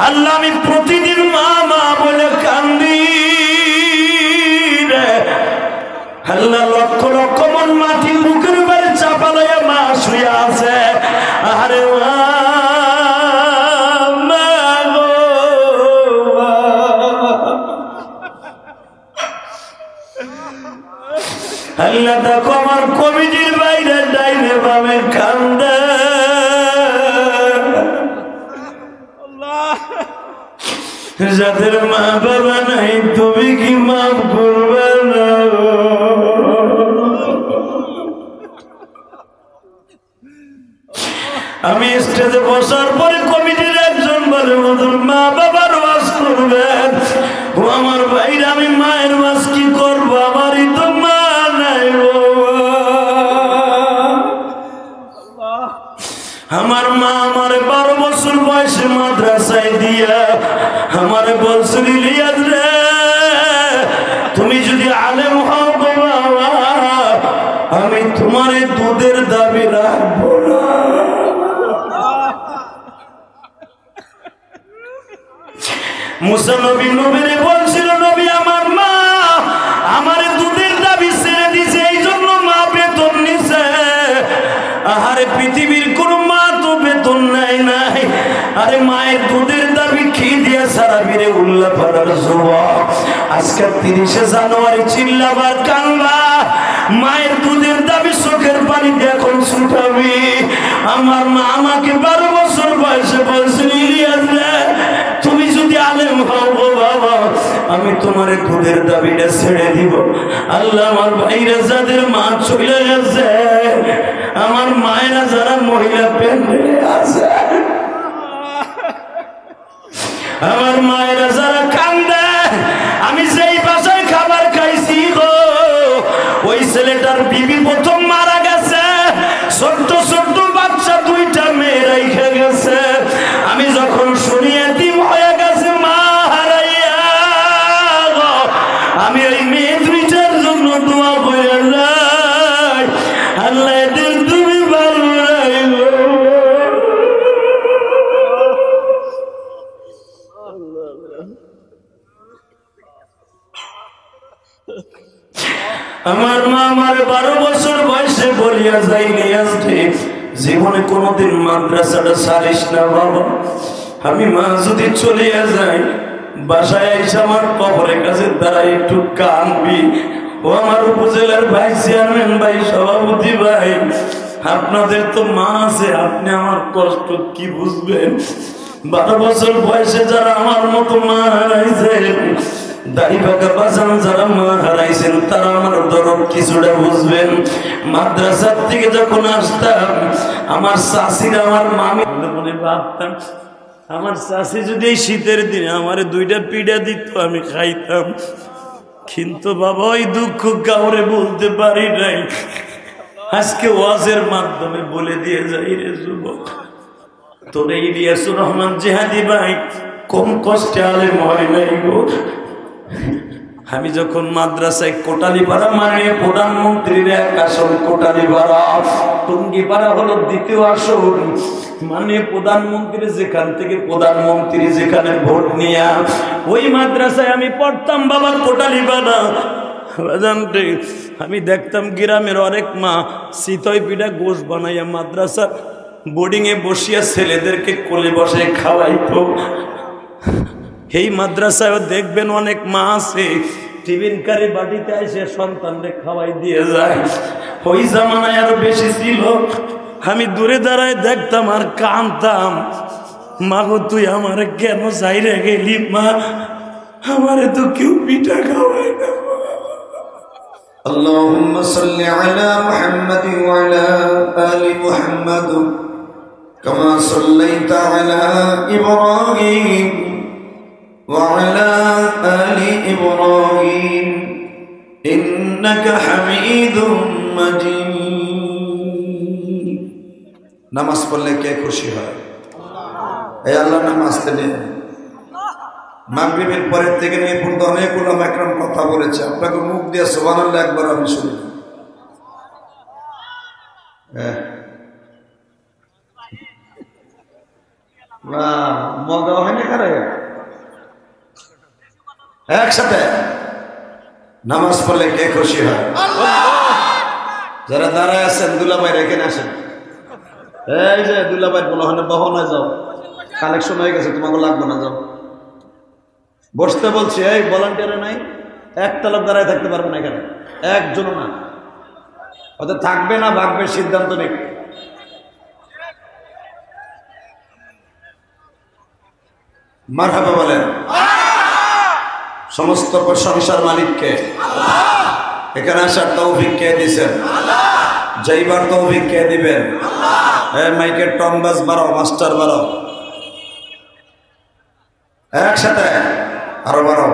আল্লাহ আমি প্রতিদিন মা মা বলে কান্দি রে আল্লাহ, লক্ষ লক্ষ মন মাটি বুকের উপরে চাপা লইয়া মা শুয়ে আছে। আরে আল্লাহ দেখো আমার কমিটির বাইরে ডাইনে বামে কান্দে, যাদের মা বাবা নাই তুমি কি মাফ করবে না? আমি স্টেজে বসার পরে কমিটির একজন বলে ওদের মা বাবার ওয়াজ করবেন। ও আমার ভাইরা, আমি মায়ের ওয়াজ কি করবো? আমারই তো মা নাই। আমার মা আমারে 12 বছর বয়সে মাদ্রাসায় দিয়া আমারে বলছিল, ইলিয়াস রে তুমি যদি আলেম হও গো বাবা, আমি তোমার দুধের দাবি রাখবো না। মুসা নবী নবীরে বলছিল, নবী আমার মা আমার দুধের দাবি ছেড়ে দিছে, এই জন্য মা বেতন নিছে। আরে পৃথিবীর কোন মা তো বেতন নেয় নাই। আরে মায়ের দুধের দাবি কি দিয়া সারাবিরে উল্লা পাড়ার যুবক আজকে 30শে জানুয়ারি চিল্লাবার কান্না, মায়ের দুধের দাবি চোখের পানি দিয়ে এখন ছুটাবি। আমার মা আমাকে 12 বছর বয়সে বলছিল, ইলিয়াস রে তুমি যদি আলেম হও গো বাবা, আমি তোমার দুধের দাবিটা ছেড়ে দিব। আল্লাহ আমার ভাইরা যাদের মা চলে গেছে, আমার মায়েরা যারা মহিলা প্যান্ডেলে আছে, আমার মায়েরা যারা কান্দে, আমি যেই বাসায় খাবার খাইছি গো ওই ছেলেটার বিবি প্রথম মারা গেছে, ছোট্ট ছোট্ট বাচ্চা 2টা মেয়ে রেখে গেছে। আমি যখন শুনি এতিম হয়ে গেছে মা হারাইয়া, আমি ওই মেয়ে 2টার জন্য দোয়া করে যাই, আল্লাহ এদের তুমি ভালো রাখো। আমার মা আমার 12 বছর বয়সে বলিয়া যাইনি, জীবনে কোনোদিন মাদ্রাসাটা ছাড়িস না বাবা। আমি মা যদি চলিয়া যাই, বাসায় এসে আমার কবরের কাছে দাঁড়াই একটু কাঁদবি। ও আমার উপজেলার ভাই চেয়ারম্যান ভাই, সভাপতি ভাই, আপনাদের তো মা আছে, আপনি আমার কষ্ট কি বুঝবেন? 12 বছর বয়সে যারা আমার মতো মা হারাইছেন, দাড়ি পাকা বাঁচান যারা মা হারাইছেন, তারা আমার দরদ কিছুটা বুঝবেন। মাদ্রাসার থেকে যখন আসতাম, আমার চাষিরা আমার মামি মনে ভাবতাম, আমার চাষি যদি এই শীতের দিনে আমার 2টা পিঠা দিত আমি খাইতাম। কিন্তু বাবা ওই দুঃখ কাউরে বলতে পারি নাই। আজকে ওয়াজের মাধ্যমে বলে দিয়ে যাই রে যুবক, তোর ইলিয়াসুর রহমান জিহাদি ভাই কম কষ্টে আলেম হয় নাই গো। আমি যখন মাদ্রাসায় কোটালীপাড়া, মানে প্রধানমন্ত্রীর এক আসন, কোটালীপাড়া টুঙ্গিপাড়া হলো 2য় আসন, মানে প্রধানমন্ত্রী যেখান থেকে প্রধানমন্ত্রী যেখানে ভোট নিয়ে ওই মাদ্রাসায় আমি পড়তাম বাবা, কোটালীপাড়া। আমি দেখতাম গ্রামের অনেক মা চিতই পিঠা গোশ বানাইয়া মাদ্রাসা বোর্ডিং এ বসিয়া ছেলেদেরকে কোলে বসে খাওয়াইতো। এই মাদ্রাসায় দেখবেন অনেক মা আছে টিফিন কারি বাটিতে এসে সন্তানদের খাওয়াই দিয়ে যায়। ওই জামানায় আরো বেশি ছিল। আমি দূরে দাঁড়ায় দেখতাম আর কাঁদতাম, মা গো তুই আমারে কেন চাইরে গেলি মা, আমারে তো কেউ পিঠা খাওয়ায় না। আল্লাহুম্মা সাল্লি আলা মুহাম্মাদি ওয়া আলা আলি মুহাম্মাদ কামা সাল্লাইতা আলা ইব্রাহিম وعلى آل إبراهيم إنك حميد مجيد। নামাজ পড়লে কে খুশি হয়? এই আল্লাহ নামাজ পড়লে মাগরিবের পরের থেকে নিয়ে পর্যন্ত অনেক উলামা একরাম কথা বলেছে, আপনাকে মুখ দিয়ে সুবহানাল্লাহ একবার আমি শুনি। মজা হয় না কারে একসাথে নামাজ পড়লে কে খুশি হয়? যারা দাঁড়ায় আছেন দুলাভাই রেখে আসেন। এই যে দুলাভাই বলো হয় বহনা যাও, কালেকশন হয়ে গেছে, তোমাকে লাগবে না, যাও বসতে বলছি। এই ভলান্টিয়ারে নাই, একটা লোক দাঁড়ায় থাকতে পারবে না এখানে, একজনও না। হয়তো থাকবে না ভাগবে সিদ্ধান্ত নেই। মারহাবা বলেন। সমস্ত প্রশংসার মালিককে। এখানে আসার তৌফিক কে দিবেন? যাইবার তৌফিক কে দিবেন? মাইকের টং বাজ বাড়াও, মাস্টার বাড়াও, একসাথে আরো বাড়াও,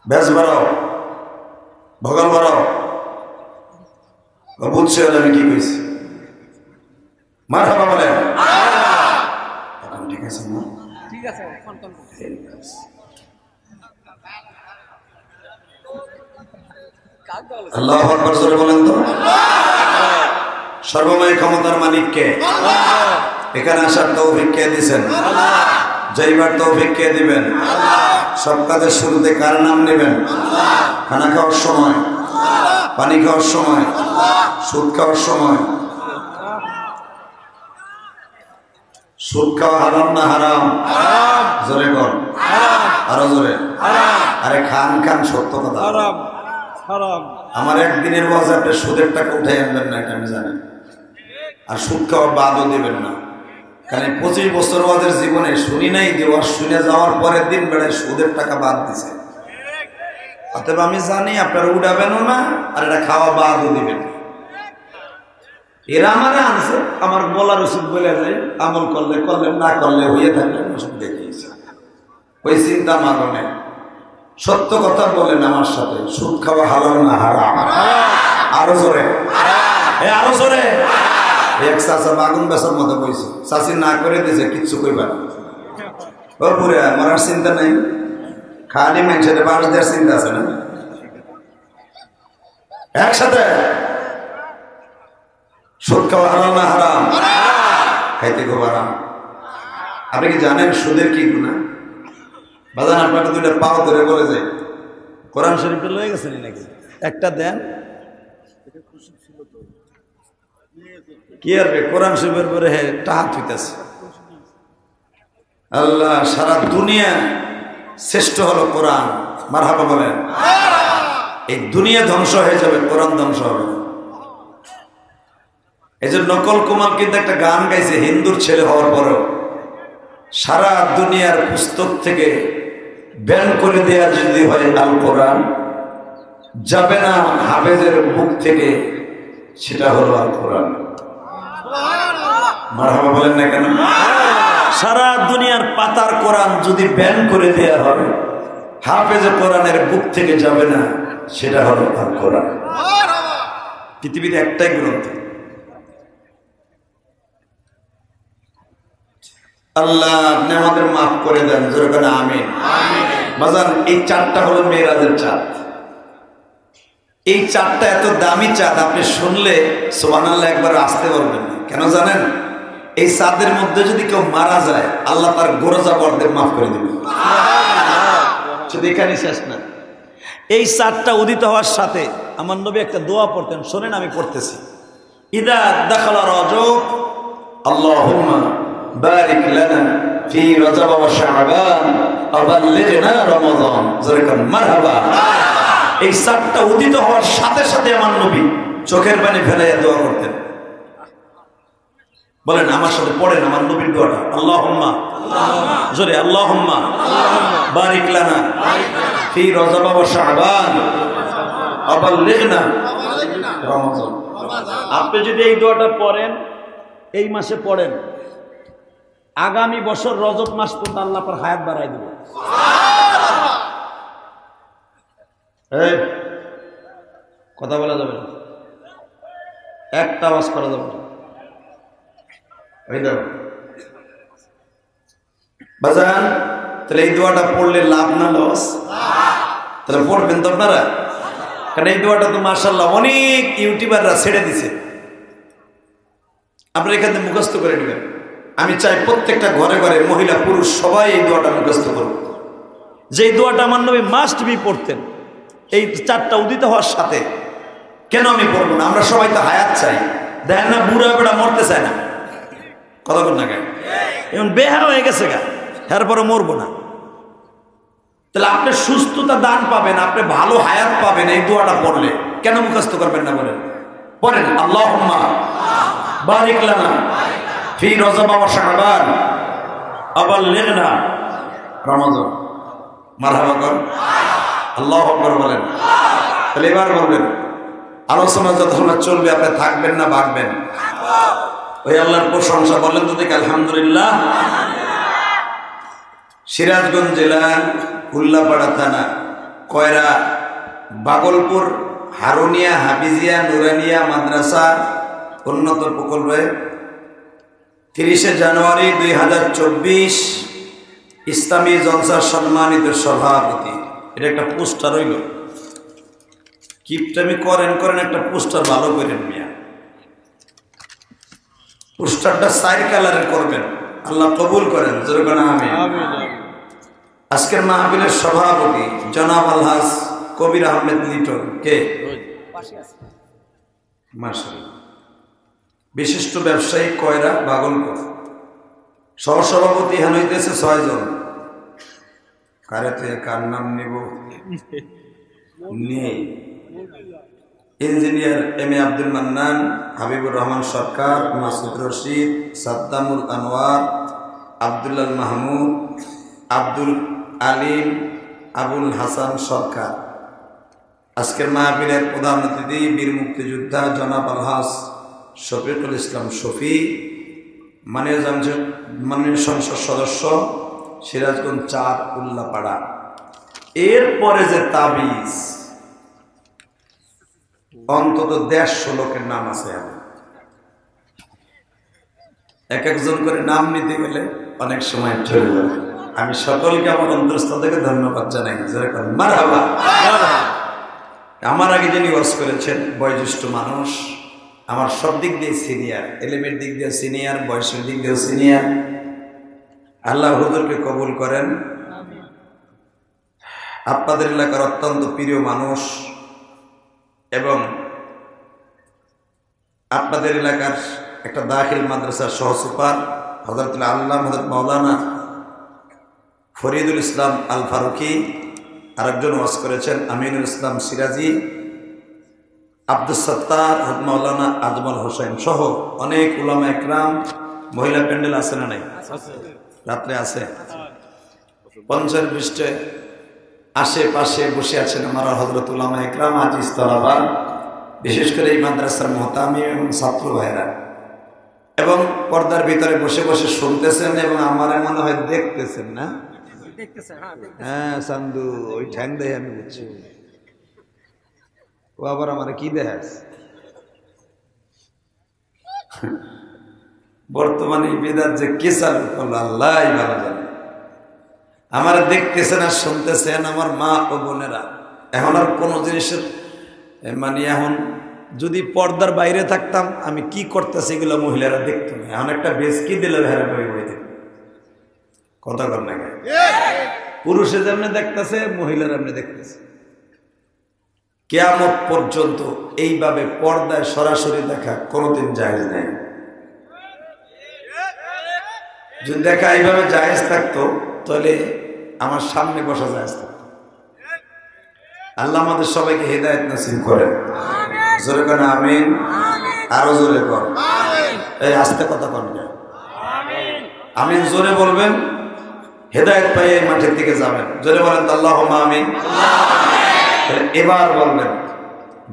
ব্যাস বাড়াও, ভগল বাড়াও। বুঝছে আমি কি কইছি? মারহাবা বলেন। এখন ঠিক আছে না? ঠিক আছে। আল্লাহু আকবার জোরে বলেন তো। সর্বময় ক্ষমতার মালিক কে? এখানে আসার তৌফিক কে দিবেন? যাইবার তৌফিক কে দিবেন? সব কাজের শুরুতে কার নাম নেবেন? খানা খাওয়ার সময়, পানি খাওয়ার সময়, সুদ খাওয়ার সময়। সুদ খাওয়া হারাম না হারাম? জোরে কর, আরো জোরে। আরে খান খান, সত্য কথা। আমার একদিনের ওয়াজ আপনি সুদের টাকা উঠে আনবেন না, এটা আমি জানি। আর সুদ খাওয়া বাদও দেবেন না, কারণ 25 বছর ওয়াজের জীবনে শুনি নাই যে ওয়াজ শুনে যাওয়ার পরের দিন বেড়ায় সুদের টাকা বাদ দিছে। অতএব আমি জানি আপনারা উঠাবেনও না, আর এটা খাওয়া বাদও দিবেন। এরা আমারে আনছে, আমার বলার ওষুধ বলে যায়, আমল করলে করলেন, না করলে হইয়ে থাকলেন, ওষুধ দেখিয়েছে। ওই চিন্তা মারণে সত্য কথা বলেন আমার সাথে, সুদ খাওয়া হালাল না হারাম? আরো জোরে, আরো জোরে। এক চাচা বাগুন বেচার মতো কইছে, চাচি না করে দিয়েছে, কিচ্ছু কইবা ও পুরে মরার চিন্তা নাই, খালি মানুষের বাস দেওয়ার চিন্তা আছে না? একসাথে সুদ খাওয়া হালাল না হারাম? খাইতে খুব হারাম। আপনি কি জানেন সুদের কি গুনাহ? বাজান আপনাকে দুইটা পাও ধরে বলে যায়, কোরআন শরীফে লয়ে গেছেন নাকি? একটা দেন। কি আর কোরআন শরীফের পরে টাহাত হইতেছে। আল্লাহ, সারা দুনিয়া শ্রেষ্ঠ হলো কোরআন। মারহাবা বলেন। এই দুনিয়া ধ্বংস হয়ে যাবে, কোরআন ধ্বংস হবে না। এই যে নকল কুমার কিন্তু একটা গান গাইছে হিন্দুর ছেলে হওয়ার পরেও, সারা দুনিয়ার পুস্তক থেকে ব্যান করে দেওয়া যদি হয় আল কোরআন, যাবে না হাফেজের বুক থেকে, সেটা হলো আল কোরআন। মারহাবা বলেন না কেন? সারা দুনিয়ার পাতার কোরআন যদি ব্যান করে দেওয়া হয়, হাফেজে কোরআনের বুক থেকে যাবে না, সেটা হলো আল কোরআন। পৃথিবীতে একটাই গ্রন্থ। আল্লাহ আপনি আমাদের মাফ করে দেন, যেরকম আমিন। বাজান, এই চাঁদটা হলো মেরাজের চাঁদ। এই চাঁদটা এত দামি চাঁদ, আপনি শুনলে সুবহানাল্লাহ একবার আসতে পারবেন না। কেন জানেন? এই চাঁদের মধ্যে যদি কেউ মারা যায়, আল্লাহ তার গোরজা বর্দের মাফ করে দেবে। শুধু এখানে শেষ না, এই চাঁদটা উদিত হওয়ার সাথে আমার নবী একটা দোয়া পড়তেন, শোনেন আমি পড়তেছি। ইদা দাখালা রজব আল্লাহুম্মা বারিক লানা ফি রজব ওয়া শাবান আবাল্লিগনা রমাদান। যেরকম মারহাবা। এই চাঁদটা উদিত হওয়ার সাথে সাথে আমার নবী চোখের পানি ফেলাইয়া দোয়া করতেন। বলেন আমার সাথে, পড়েন আমার নবীর দোয়াটা। আল্লাহুম্মা, জোরে, আল্লাহুম্মা বারিক লানা ফি রজব ওয়া শাবান আবাল্লিগনা রমাদান। আপনি যদি এই দোয়াটা পড়েন, এই মাসে পড়েন, আগামী বছর রজব মাস পর্যন্ত আল্লাহ পাক হায়াত বাড়াই দেবে। কথা বলা যাবে না, একটা আওয়াজ করা যাবে না। বাজান, তাহলে এই দোয়াটা পড়লে লাভ না লস? তাহলে পড়বেন তো আপনারা, কারণ এই দোয়াটা তো মাশাআল্লাহ অনেক ইউটিউবাররা ছেড়ে দিছে। আপনারা এখান থেকে মুখস্থ করে নেবেন। আমি চাই প্রত্যেকটা ঘরে ঘরে মহিলা পুরুষ সবাই এই দোয়াটা মুখস্থ করুন। যেই দোয়াটা আমার নবী মাস্ট বি পড়তেন এই 4টা উদিত হওয়ার সাথে। কেন আমি পড়বো না? আমরা সবাই তো হায়াত চাই, দেখেন না বুড়া বেড়া মরতে চায় না, কথা বল না, গায়ে এখন বেহা হয়ে গেছে গা, এরপরে মরবো না। তাহলে আপনি সুস্থতা দান পাবেন, আপনি ভালো হায়াত পাবেন এই দোয়াটা পড়লে। কেন মুখস্থ করবেন না বলেন? পড়েন, আল্লাহুম্মা বারিক লানা ফি রজব ওয়া শাবান আবাল্লিগনা রমাদান। মারহাবা কর, আল্লাহু আকবার বলেন। তাহলে এবার বলবেন, আলোচনা যতক্ষণ চলবে আপনি থাকবেন না ভাগবেন? ওই আল্লাহর প্রশংসা বলেন তো দেখি, আলহামদুলিল্লাহ। সিরাজগঞ্জ জেলা উল্লাপাড়া থানা কয়রা বাগলপুর হারুনিয়া হাফিজিয়া নুরানিয়া মাদ্রাসা উন্নত প্রকল্পে 30শে জানুয়ারি 2024 ইসলামী জলসার সম্মানিত সভাপতি। এটা একটা পোস্টার হইল, কিপটামি করেন একটা পোস্টার ভালো করেন মিয়া, পোস্টারটা 4 কালারের করবেন, আল্লাহ কবুল করেন, যেরকম আমি। আজকের মাহফিলের সভাপতি জনাব আলহাজ কবির আহমেদ লিটন। কে? মাশাআল্লাহ। বিশিষ্ট ব্যবসায়ী কয়রা বাগলপুর। সহসভাপতি এখানে হইতেছে 6 জন। কারেতে কার নাম নিব নেই। Engineer M A Abdul Mannan, Habibur Rahman সরকার, মাসুদ রশিদ, সাদ্দামুল আনোয়ার, আব্দুল্লাহ মাহমুদ, আব্দুল আলিম, আবুল হাসান সরকার। আজকের মাহফিলের প্রধান অতিথি বীর মুক্তিযোদ্ধা জনাব আলহাজ শফিকুল ইসলাম শফি, মাননীয় সংসদ সদস্য সিরাজগঞ্জ 4 উল্লাপাড়া। এরপরে যে তাবিজ অন্তত 150 লোকের নাম আছে। এক একজন করে নাম নিতে গেলে অনেক সময় চলে যাবে। আমি সকলকে আমার অন্তরস্থল থেকে ধন্যবাদ জানাই। যেরকম মারহাবা। আমার আগে যিনি ওয়াজ করেছেন বয়োজ্যেষ্ঠ মানুষ, আমার সব দিক দিয়ে সিনিয়র, এলিমের দিক দিয়ে সিনিয়র, বয়সের দিক দিয়ে সিনিয়র। আল্লাহ হুজুরকে কবুল করেন। আপনাদের এলাকার অত্যন্ত প্রিয় মানুষ এবং আপনাদের এলাকার একটা দাখিল মাদ্রাসার সহসুপার হযরতুল আল্লামা হযরত মাওলানা ফরিদুল ইসলাম আল ফারুকি, আরেকজন ওয়াজ করেছেন আমিনুল ইসলাম সিরাজি, আব্দুস সত্তার, হযরত মাওলানা আজমল হোসেন সহ অনেক উলামা একরাম। মহিলা প্যান্ডেল আছে না নাই? রাত্রে আছে। পঞ্চায়েত পৃষ্ঠে আশেপাশে বসে আছেন আমার হযরত উলামা একরাম, আজিজ তলাবা, বিশেষ করে এই মাদ্রাসার মুহতামি এবং ছাত্র ভাইরা, এবং পর্দার ভিতরে বসে বসে শুনতেছেন এবং আমার মনে হয় দেখতেছেন। না? হ্যাঁ সান্দু, ওই ঠ্যাং দেয় আমি বুঝছি। ও আবার আমার কি দেখাস? বর্তমানে বিদাত যে কি চালু করলো আল্লাহ ভালো জানে। আমার দেখতেছেন আর শুনতেছেন আমার মা ও বোনেরা। এখন আর কোনো জিনিসের এখন যদি পর্দার বাইরে থাকতাম আমি কি করতেছি এগুলো মহিলারা দেখতো না। এখন একটা বেশ কি দিলে ভেড়া বই বই দেখ কথা কর না। পুরুষে যেমনি দেখতেছে মহিলারা এমনি দেখতেছে। কিয়ামত পর্যন্ত এইভাবে পর্দায় সরাসরি দেখা কোনোদিন জায়েজ নেই। যদি দেখা এইভাবে জায়েজ থাকতো তাহলে আমার সামনে বসা জায়েজ থাকতো। আল্লাহ আমাদের সবাইকে হেদায়েত নসিব করেন। জোরে কর আমিন। আরো জোরে কর। এই আস্তে কথা কন। আমিন জোরে বলবেন, হেদায়েত পাই এই মাঠের দিকে যাবেন। জোরে বলেন তো আল্লাহুম্মা আমিন। এবার বলবেন,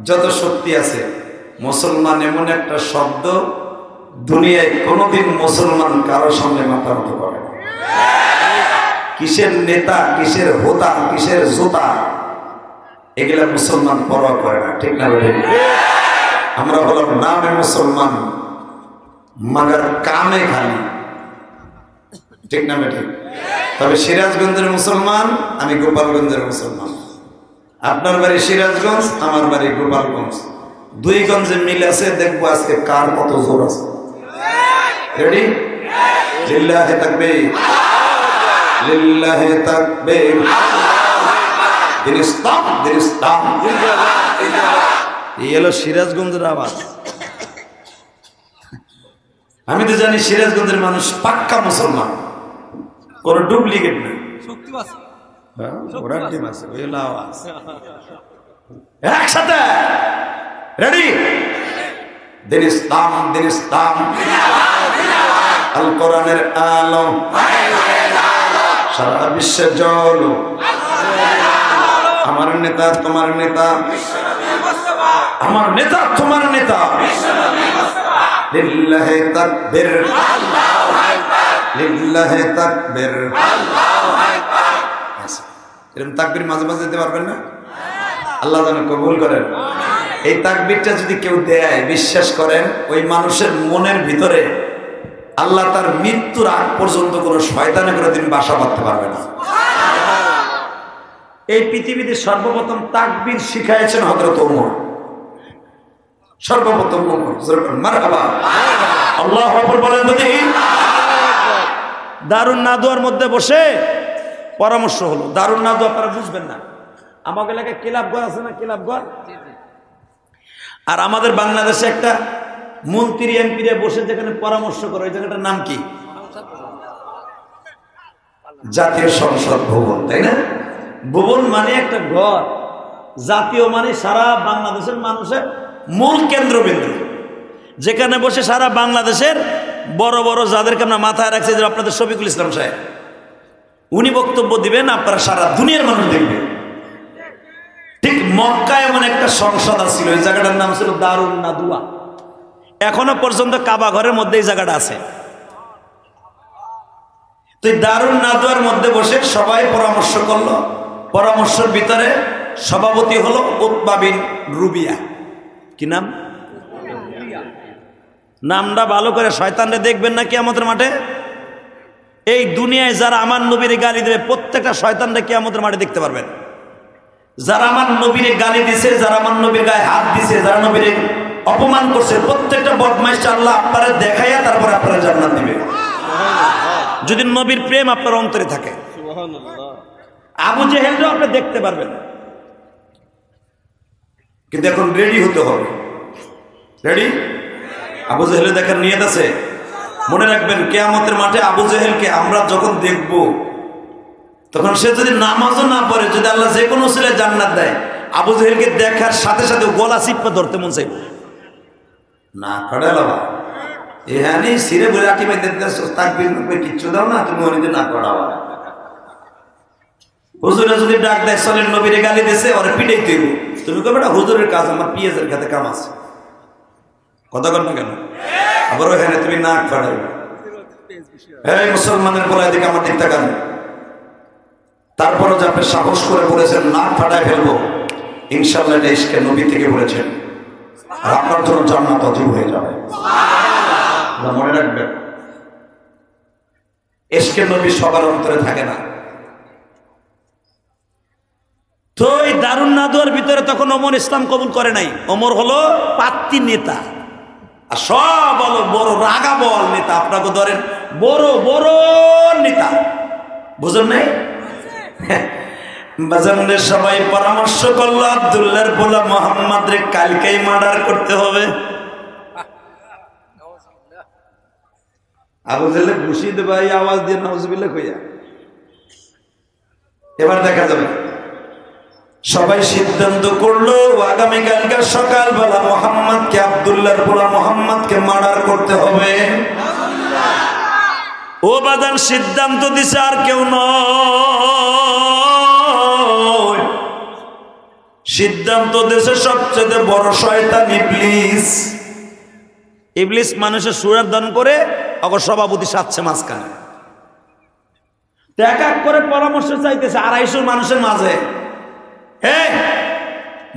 যত শক্তি আছে মুসলমান এমন একটা শব্দ দুনিয়ায় কোনোদিন মুসলমান কারো সামনে মাথা নত করে না। কিসের নেতা, কিসের হোতা, কিসের জোতা, এগুলা মুসলমান পরোয়া করে না। ঠিক না? আমরা হলাম নামে মুসলমান মাগার কামে খালি। ঠিক না? ঠিক। তবে সিরাজগঞ্জের মুসলমান, আমি গোপালগঞ্জের মুসলমান। আপনার বাড়ি সিরাজগঞ্জ, আমার বাড়ি গোপালগঞ্জ। 2 গঞ্জে মিল আছে, দেখবো আজকে কার কত জোর আছে। রেডি? লিল্লাহি তাকবীর, লিল্লাহি তাকবীর। দিন ইসলাম, দিন ইসলাম। এই হলো সিরাজগঞ্জের আওয়াজ। আমি তো জানি সিরাজগঞ্জের মানুষ পাক্কা মুসলমান, কোন ডুপ্লিকেট না। ওরার টিম আছে, ওই হলো আওয়াজ। একসাথে রেডি। দিন ইসলাম, দিন ইসলাম। আল কোরআনের আলো সারা বিশ্বে জ্বলো। আমার নেতা তোমার নেতা, আমার নেতা তোমার নেতা। লিল্লাহি তাকবীর, লিল্লাহি তাকবীর। এরকম তাকবীর মাঝে মাঝে দিতে পারবেন না? আল্লাহ যেন কবুল করেন। এই তাকবীরটা যদি কেউ দেয়, বিশ্বাস করেন ওই মানুষের মনের ভিতরে আল্লাহ তার মৃত্যুর আগ পর্যন্ত কোনো শয়তানে কোনোদিন বাসা বাঁধতে পারবে না। এই পৃথিবীতে সর্বপ্রথম তাকবীর শিখাইছেন হযরত ওমর। সর্বপ্রথম ওমর। মারহাবা, আল্লাহু আকবার বলেন। যদি দারুন নাদওয়ার মধ্যে বসে পরামর্শ হলো, দারুন নাদওয়া আপনারা বুঝবেন না, আমাদের এলাকায় ক্লাবঘর আছে না, ক্লাবঘর। আর আমাদের বাংলাদেশে একটা মন্ত্রী এমপিরা বসে যেখানে পরামর্শ করে, ওই জায়গাটার নাম কি? জাতীয় সংসদ ভবন, তাই না? ভবন মানে একটা ঘর, জাতীয় মানে সারা বাংলাদেশের মানুষের মূল কেন্দ্রবিন্দু, যেখানে বসে সারা বাংলাদেশের বড় বড় যাদেরকে আমরা মাথায় রাখছি, যে আপনাদের শফিকুল ইসলাম সাহেব, উনি বক্তব্য দিবেন, আপনারা সারা দুনিয়ার মানুষ দেখবেন। ঠিক মক্কায় এমন একটা সংসদ ছিল, এই জায়গাটার নাম ছিল দারুন নাদওয়া। এখনো পর্যন্ত কাবা ঘরের মধ্যে এই জায়গাটা আছে। তো এই দারুন নাদওয়ার মধ্যে বসে সবাই পরামর্শ করলো। পরামর্শের ভিতরে সভাপতি হলো উতবা বিন রুবিয়া। কি নাম? নামটা ভালো করে শয়তানরে দেখবেন না কিয়ামতের মাঠে। এই দুনিয়ায় যারা আমার নবীর গালি দেবে, প্রত্যেকটা শয়তানরা কিয়ামতের মাঠে দেখতে পারবেন। যারা আমার নবীর গালি দিছে, যারা আমার নবীর গায়ে হাত দিছে, যারা নবীর অপমান করছে, প্রত্যেকটা বদমাইশ আল্লাহ আপনারা দেখাইয়া তারপরে আপনারা জান্নাত দিবে, যদি নবীর প্রেম আপনার অন্তরে থাকে। আবু জেহেলও আপনি দেখতে পারবেন, কিন্তু এখন রেডি হতে হবে। রেডি? আবু জেহেলের দেখার নিয়ত আছে। মনে রাখবেন, কিয়ামতের মাঠে আবু জেহেলকে আমরা যখন দেখব, তখন সে যদি নামাজও না পড়ে, যদি আল্লাহ যে কোনো উসিলায় জান্নাত দেয়, আবু জেহেলকে দেখার সাথে সাথে গলা চিপা ধরতে মন চাইব না। খড়ালাবা এখানে সিরে বলে আটি ভাই তাকবীর কিচ্ছু দাও না, তুমি অনেক না করাবা। হুজুরে যদি ডাক দেয়, চলেন নবীরে গালি দিছে, ওরে পিটাই তৈব, তুমি কবে না হুজুরের কাজ, আমার পিঁয়াজের খাতে কাম আছে, কথা কর না কেন? আবার ওখানে তুমি নাক ফাটাইবে। এই মুসলমানের বলায় দিকে আমার দিক তাকান। তারপরে যে আপনি সাহস করে বলেছেন নাক ফাটায় ফেলবো, ইনশাআল্লাহ এটা ইশকে নবী থেকে বলেছেন, আর আপনার জন্য জান্নাত অজীব হয়ে যাবে। মনে রাখবেন, ইশকে নবী সবার অন্তরে থাকে না। তো এই দারুন নাদওয়ার ভিতরে তখন ওমর ইসলাম কবুল করে নাই। ওমর হলো পাত্তি নেতা, আর সব হলো বড় রাগা বল নেতা। আপনাকে ধরেন বড় বড় নেতা, বুঝলেন নাই? বাজানের সবাই পরামর্শ করলো, আব্দুল্লাহর পোলা মোহাম্মদ রে কালকেই মার্ডার করতে হবে। আবু জেহেল ঘুষি দেবে, আওয়াজ দিয়ে নাউজুবিল্লাহ কইয়া। এবার দেখা যাবে। সবাই সিদ্ধান্ত করলো আগামীকালকে সকালবেলা মোহাম্মদকে, আব্দুল্লাহর পোলা মোহাম্মদকে মার্ডার করতে হবে। ও বাজান সিদ্ধান্ত দিছে, আর কেউ নয়, সিদ্ধান্ত দিছে সবচেয়ে বড় শয়তান ইবলিস। ইবলিস মানুষের সুরের দান করে অগর সভাপতি সাথে মাঝখানে এক এক করে পরামর্শ চাইতেছে 250 মানুষের মাঝে। হ্যাঁ,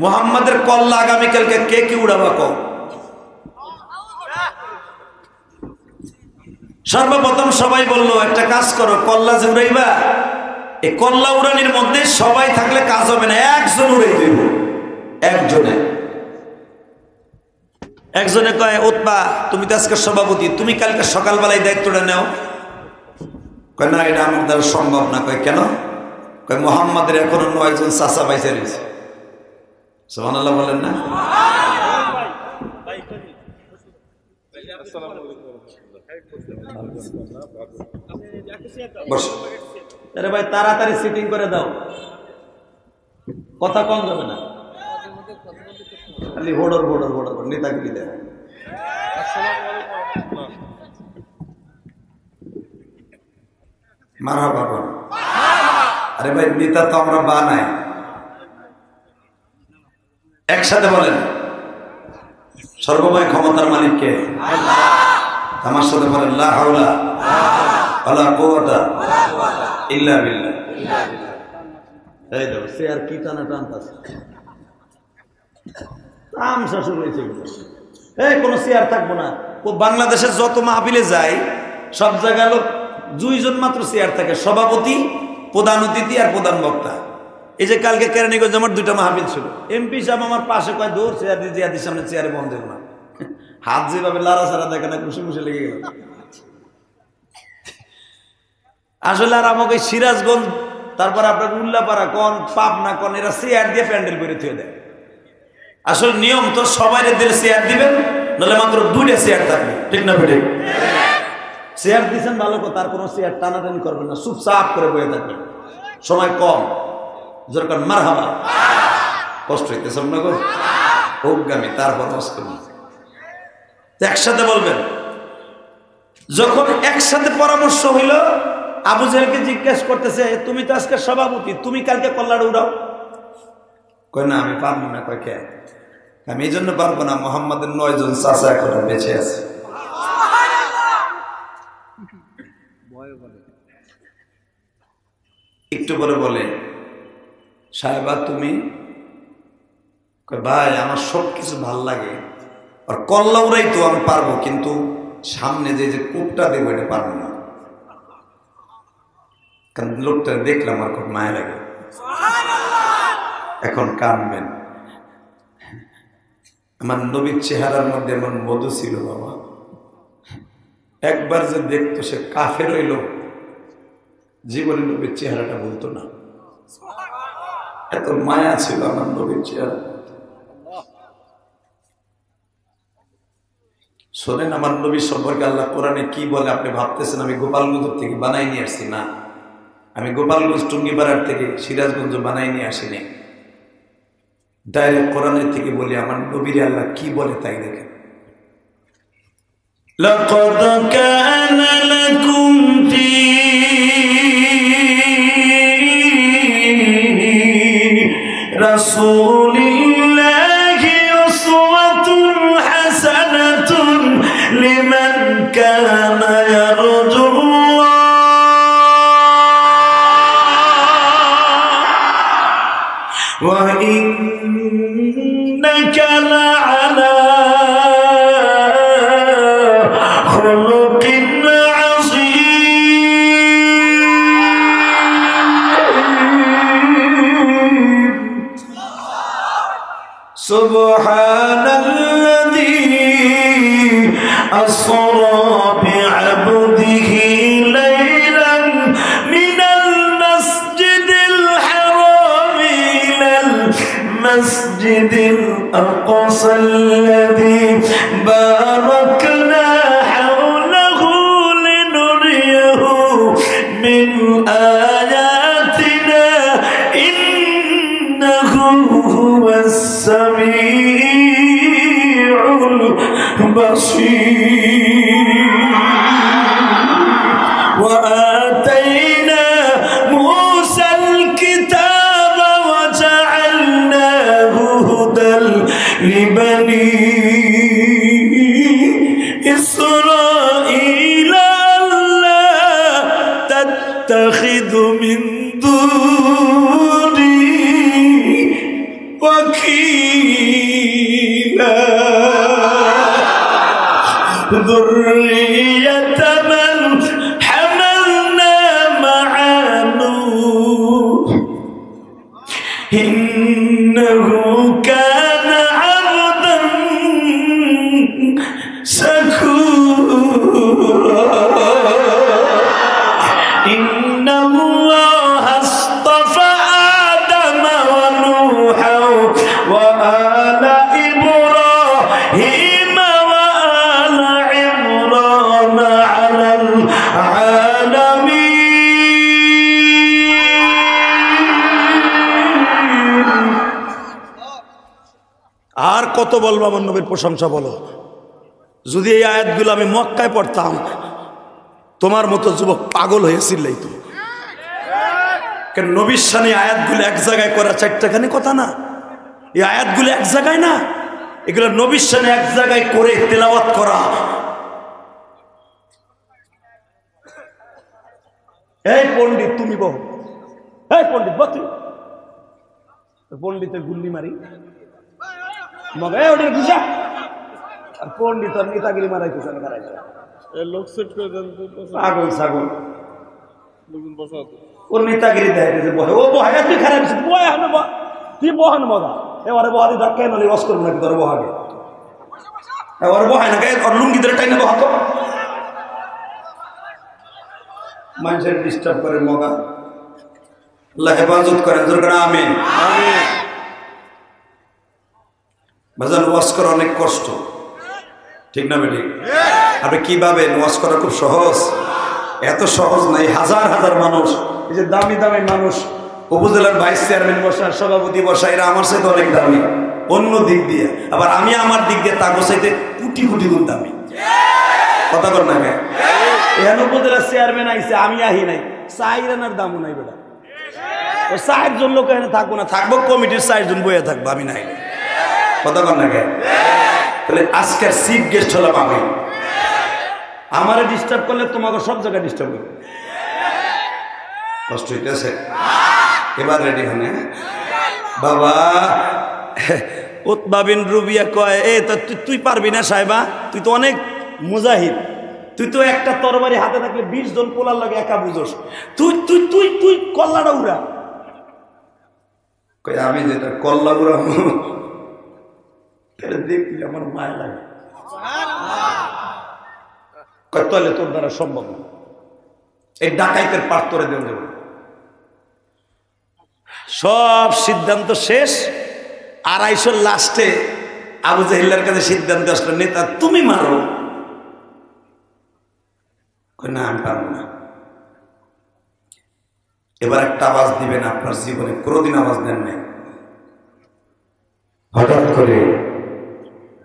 মুহাম্মাদের কল্লা আগামীকালকে কে কি উড়াবা কও? সর্বপ্রথম সবাই বলল, একটা কাজ করো, কল্লা যে উড়াইবা, এই কল্লা উড়ানির মধ্যে সবাই থাকলে কাজ হবে না, একজন উড়াই দিব, একজনে। একজনে কয় উতবা তুমি তো আজকে সভাপতি, তুমি কালকে সকালবেলায় দায়িত্বটা নাও। কয় না, এটা আমার দ্বারা সম্ভব না। কয় কেন? কয় মুহাম্মাদের এখনো 9 জন চাচা বাইচা রয়েছে। সুবহানাল্লাহ বলেন না? আরে ভাই তাড়াতাড়ি সিটিং করে দাও, কথা কম যাবে না, খালি হোড়র হোড়র হোড়র নেতাগিরি দেয়। মারহাবা বল। আরে ভাই নেতা তো আমরা বানাই। একসাথে বলেন, সর্বময় ক্ষমতার মালিক কে? আমার সাথে বলেন লা হাওলা ওয়ালা কুওয়াতা ইল্লা বিল্লাহ। এই দাও সে আর কি টানা টানতাছে, তামসা শুরু হয়েছে। এই কোনো চেয়ার থাকবো না। ও বাংলাদেশের যত মাহফিলে যায় সব জায়গায় লোক 2 জন মাত্র চেয়ার থাকে, সভাপতি, প্রধান অতিথি আর প্রধান বক্তা। এই যে কালকে কেরানীগঞ্জ আমার 2টা মাহফিল ছিল, এমপি সাহেব আমার পাশে কয় দৌড় চেয়ার দিয়ে জিয়াদির সামনে চেয়ারে বন্ধ দেব না। হাত যেভাবে লাড়া ছাড়া দেখে না, খুশি খুশি লেগে গেল। আসলে আর আমাকে সিরাজগঞ্জ, তারপর আপনার উল্লাপাড়া কন, পাবনা কন, এরা চেয়ার দিয়ে প্যান্ডেল করে থুয়ে দেয়। আসলে নিয়ম তো সবাই দিলে চেয়ার দিবেন, নাহলে মাত্র 2টা চেয়ার থাকবে, ঠিক না বেটে? চেয়ার দিচ্ছেন ভালো কথা, তার কোনো চেয়ার টানাটানি করবেন না, চুপচাপ করে বয়ে থাকবেন, সময় কম। যেরকম মারহাবা, কষ্ট হইতেছে না গো, অজ্ঞামী, তারপর একসাথে বলবেন। যখন একসাথে পরামর্শ হইল, আবু জাহেলকে জিজ্ঞেস করতেছে তুমি তো আজকে সভাপতি, তুমি কালকে কল্লাড় উড়াও। কয় না আমি পারবো না। কয় কে? আমি এই জন্য পারবো না, মুহাম্মাদের 9 জন চাচা এখনো বেঁচে আছে। একটু পরে বলে সাহেবা তুমি? ভাই আমার সব কিছু ভাল লাগে, আর কল্লা উড়াই তো আমি পারবো, কিন্তু সামনে যে কূপটা দেবো এটা পারবো না। কারণ লোকটা দেখলাম আমার খুব মায়া লাগে, এখন কাঁদবেন। আমার নবীর চেহারার মধ্যে এমন মধু ছিল বাবা, একবার যে দেখতো সে কাফের হইল, জীবনে নবীর চেহারাটা বলতো না, এত মায়া ছিল আমার নবীর চেহারা। শোনেন আমার নবীর সম্পর্কে আল্লাহ কোরআনে কি বলে আপনি ভাবতেছেন আমি গোপালগঞ্জ থেকে বানাই নিয়ে আসছি? না, আমি গোপালগঞ্জ টুঙ্গিপাড়ার থেকে সিরাজগঞ্জ বানাই নিয়ে আসিনি, ডাইরেক্ট কোরআনের থেকে বলি আমার নবীর আল্লাহ কি বলে তাই দেখেন। লাকাদ কানা লাকুম ফী রাসূলিল্লাহি উসওয়াতুন হাসানাতুন লিমান কানা ইয়ারজুল্লাহ ওয়া ইন্নাকা লা'আলা খুলুকিন আযীম। সুবহানাল্লাযী আসরা বি'আবদিহি লাইলান মিনাল মাসজিদিল হারাম ইলাল মাসজিদিল আকসাল্লাযী বারাকনা হাওলাহু লিনুরিয়াহু মিন আয়াতিনা ইন্নাহু হুয়াস সামিউল বাসীর। وآتينا موسى الكتاب وجعلناه هدى لبني إسرائيل ألا تتخذوا من دوني وكيلا ذرية من حملنا مع نوح إنه كان عبدا আর কত বলবো আমার নবীর প্রশংসা বলো। যদি এই আয়াতগুলো আমি মক্কায় পড়তাম, তোমার মতো যুবক পাগল হয়েছিল। তো কেন নবীর শানে আয়াতগুলো এক জায়গায় করা চারটাখানি কথা না, এই আয়াতগুলো এক জায়গায় না, এগুলো নবীর শানে এক জায়গায় করে তেলাওয়াত করা। এই পণ্ডিত তুমি বল, এই পণ্ডিত বল, তুই পণ্ডিতের গুল্লি মারি মগা ওটা বুঝা, আর পণ্ডিত আর নেতাগিরি মারাইতেছে লোক সেট করে দেন পাগল ছাগল ওর নেতাগিরি দেয় বহে ও বহে তুই খারাপ বয় হবে তুই বহান মগা এবারে বহাদি ধাক্কায় নলি রস করবো নাকি তোর বহাগে এবারে বহায় না গায়ে ওর লুঙ্গি ধরে টাইনে বহাতো মানুষের ডিস্টার্ব করে মগা। আল্লাহ হেফাজত করেন দরকার আমিন। বাজান ওয়াজ করা অনেক কষ্ট, ঠিক না বেটি? আপনি কি ভাবেন ওয়াজ করা খুব সহজ? এত সহজ নাই। হাজার হাজার মানুষ, এই যে দামি দামি মানুষ, উপজেলার ভাইস চেয়ারম্যান বসা, সভাপতি বসা, এরা আমার সাথে অনেক দামি অন্য দিক দিয়ে, আবার আমি আমার দিক দিয়ে তাগো চাইতে কোটি কোটি গুণ দামি। কথা বল না কেন? এখানে উপজেলার চেয়ারম্যান আইসে, আমি আহি নাই, চাইরানার দামও নাই বেটা। ও ৬০ জন লোক এখানে থাকবো না, থাকবো কমিটির ৬০ জন বইয়া থাকবো, আমি নাই। কথা বল না কেন? তাহলে আজকের চিফ গেস্ট হলাম আমি। আমারে ডিস্টার্ব করলে তোমাকে সব জায়গায় ডিস্টার্ব করবে। কষ্ট হইতেছে? এবার রেডি হনে বাবা। উতবাবিন রুবিয়া কয় এ তো তুই পারবি না সাহেবা, তুই তো অনেক মুজাহিদ, তুই তো একটা তরবারি হাতে থাকলে ২০ জন পোলার লাগে একা বুঝোস, তুই তুই তুই তুই কল্লাটা উড়া। কই আমি যেটা কল্লা উড়া দেখলি আমার মায়া লাগে। কয় তাহলে তোর দ্বারা সম্ভব না, এই ডাকাইতের পাঠ তোরে দেন দেব। সব সিদ্ধান্ত শেষ, ২৫০ লাস্টে আবু জাহিলের কাছে সিদ্ধান্ত আসলো, নেতা তুমি মারো। না আমি পারবো না। এবার একটা আওয়াজ দিবেন, আপনার জীবনে কোনোদিন আওয়াজ দেন নাই। হঠাৎ করে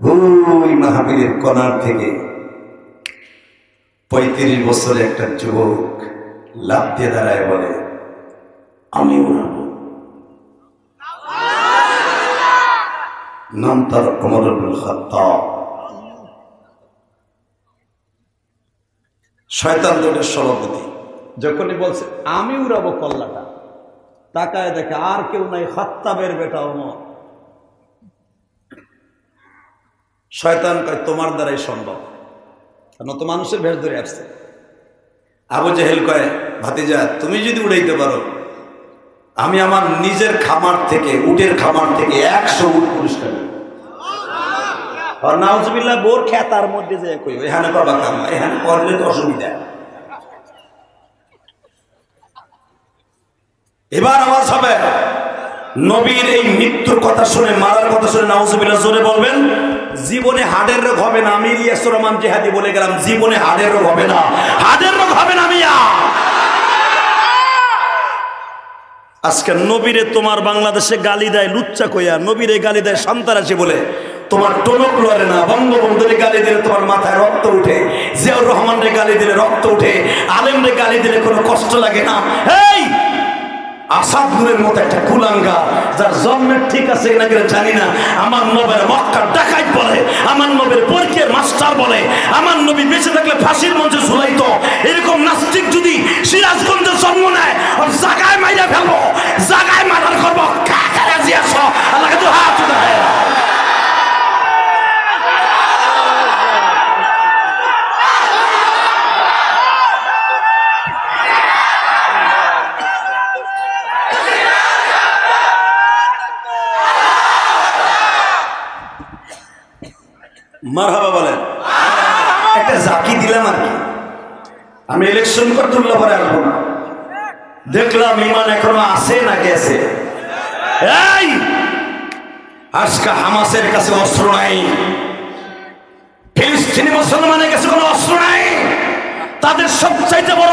ওই মাহফিলের কর্নার থেকে ৩৫ বছরের একটা যুবক লাফ দিয়ে দাঁড়ায় বলে আমি উড়াবো। নাম তার ওমর ইবনে খাত্তাব। শয়তান দলের সভাপতি যখনই বলছে আমি উড়াবো কল্লাটা, তাকায় দেখে আর কেউ নাই, খাত্তাবের বেটা ওমর। শয়তান কয় তোমার দ্বারাই সম্ভব, কারণ তো মানুষের ভেষ ধরে আসছে। আবু জাহেল কয় ভাতিজা তুমি যদি উড়াইতে পারো, আমি আমার নিজের খামার থেকে, উটের খামার থেকে ১০০ উট পুরস্কার দেব। আর নাউজুবিল্লাহ বোর খেতার মধ্যে যে কই এখানে বাবা কামা, এখানে করলে তো অসুবিধা। এবার আওয়াজ হবে, নবীর এই মৃত্যুর কথা শুনে, মারার কথা শুনে নাউজুবিল্লাহ জোরে বলবেন জীবনে হাড়ের রোগ হবে না। আমি ইলিয়াস রহমান জিহাদি বলে গেলাম, জীবনে হাড়ের রোগ হবে না, হাড়ের রোগ হবে না। মিয়া আজকে নবীরে তোমার বাংলাদেশে গালি দেয় লুচ্চা কইয়া, নবীরে গালি দেয় সন্ত্রাসী বলে, তোমার টনক লড়ে না। বঙ্গবন্ধুরে গালি দিলে তোমার মাথায় রক্ত উঠে, জিয়াউর রহমানরে গালি দিলে রক্ত উঠে, আলেমরে গালি দিলে কোনো কষ্ট লাগে না। এই আসাদুরের মতো একটা কুলাঙ্গা, যার জন্মের ঠিক আছে নাকি জানি না, আমার নবীর মক্কার ডাকাইত বলে, আমার নবীর পরীক্ষার মাস্টার বলে, আমার নবী বেঁচে থাকলে ফাঁসির মঞ্চে ঝুলাইতো, এরকম নাস্তিক যদি সিরাজগঞ্জে জন্ম নেয়, ওর জায়গায় মাইরা ফেলবো, জায়গায় মারার করবো। কাকারা জিয়াস আল্লাহকে তো হাত উঠায়। মারহাবা বলেন। একটা জাকি দিলাম আর কি, আমি ইলেকশন করতে পরে আসবো না, দেখলাম ইমান এখনো আছে না গেছে। এই আজকে হামাসের কাছে অস্ত্র নাই, ফিলিস্তিনি মুসলমানের কাছে কোনো অস্ত্র নাই, তাদের সবচাইতে বড়